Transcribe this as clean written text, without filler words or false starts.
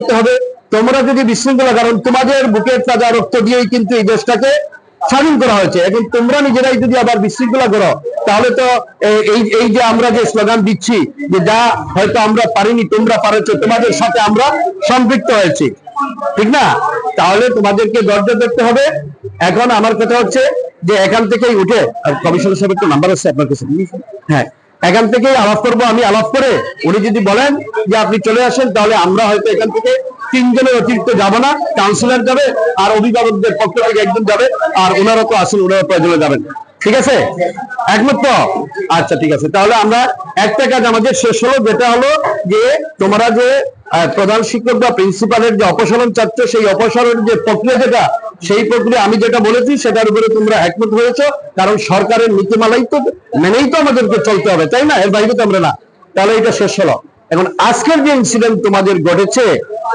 হবে। তোমরা যদি বিশৃঙ্খলা, কারণ তোমাদের বুকের তাজা রক্ত দিয়েই কিন্তু এই দেশটাকে স্বাধীন করা হয়েছে। এখন তোমরা নিজেরাই যদি আবার বিশৃঙ্খলা করো, তাহলে তো এই এই যে আমরা যে স্লোগান দিচ্ছি যে যা হয়তো আমরা পারিনি তোমরা পারেছো, তোমাদের সাথে আমরা সম্পৃক্ত হয়েছি, ঠিক না? তাহলে তোমাদেরকে ধৈর্য ধরতে হবে। এখন আমার কথা হচ্ছে যে এখান থেকেই উঠে, আর কমিশনার সাহেবের তো নাম্বার আছে আপনার কাছে, হ্যাঁ, এখান থেকে আলাপ করবো। আমি আলাপ করে উনি যদি বলেন যে আপনি চলে আসেন, তাহলে আমরা হয়তো এখান থেকে 3 জনের অতিরিক্ত যাবো না, কাউন্সিলর যাবে আর অভিভাবকদের পক্ষ থেকে একজন যাবে, আর ওনারা তো আসেন, ওনারা প্রয়োজনে যাবেন। ঠিক আছে, একমত তো? আচ্ছা ঠিক আছে, তাহলে আমরা একটা কাজ আমাদের শেষ হলো, যেটা হলো যে তোমরা যে প্রধান শিক্ষক বা প্রিন্সিপালের যে অপসারণ চাচ্ছ, সেই অপসারণের যে প্রক্রিয়া, যেটা সেই প্রক্রিয়া আমি যেটা বলেছি সেটার উপরে তোমরা একমত হয়েছ, কারণ সরকারের নীতিমালাই তো মেনেই তো আমাদেরকে চলতে হবে, তাই না? এর বাইরে তো আমরা না। তাহলে এটা শেষ হলো। এখন আজকের যে ইনসিডেন্ট তোমাদের ঘটেছে,